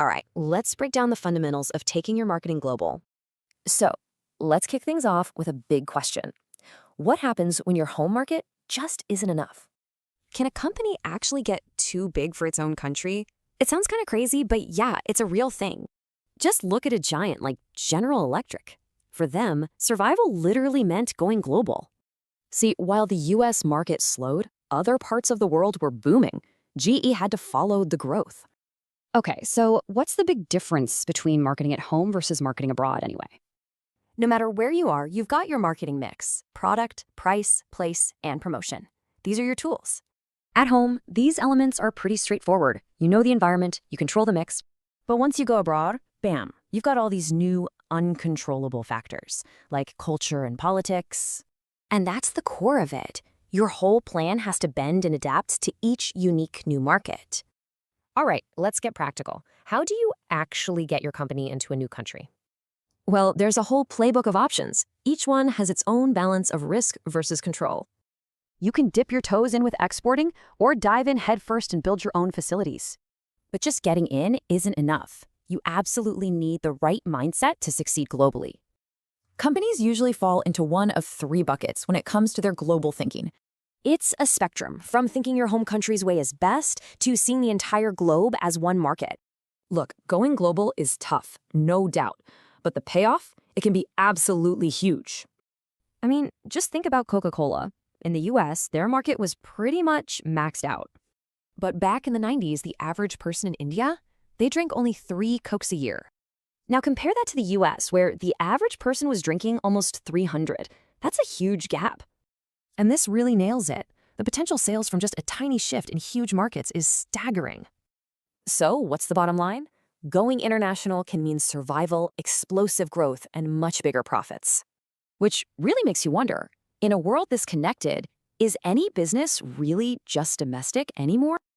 All right, let's break down the fundamentals of taking your marketing global. So, let's kick things off with a big question. What happens when your home market just isn't enough? Can a company actually get too big for its own country? It sounds kind of crazy, but yeah, it's a real thing. Just look at a giant like General Electric. For them, survival literally meant going global. See, while the US market slowed, other parts of the world were booming. GE had to follow the growth. Okay, so what's the big difference between marketing at home versus marketing abroad anyway? No matter where you are, you've got your marketing mix: product, price, place, and promotion. These are your tools. At home, these elements are pretty straightforward. You know the environment, you control the mix. But once you go abroad, bam, you've got all these new, uncontrollable factors, like culture and politics. And that's the core of it. Your whole plan has to bend and adapt to each unique new market. All right, let's get practical. How do you actually get your company into a new country? Well, there's a whole playbook of options. Each one has its own balance of risk versus control. You can dip your toes in with exporting or dive in headfirst and build your own facilities. But just getting in isn't enough. You absolutely need the right mindset to succeed globally. Companies usually fall into one of three buckets when it comes to their global thinking. It's a spectrum, from thinking your home country's way is best to seeing the entire globe as one market. Look, going global is tough, no doubt, but the payoff, it can be absolutely huge. I mean, just think about Coca-Cola. In the US, their market was pretty much maxed out. But back in the 90s, the average person in India, they drank only 3 Cokes a year. Now compare that to the US, where the average person was drinking almost 300. That's a huge gap. And this really nails it. The potential sales from just a tiny shift in huge markets is staggering. So what's the bottom line? Going international can mean survival, explosive growth, and much bigger profits. Which really makes you wonder, in a world this connected, is any business really just domestic anymore?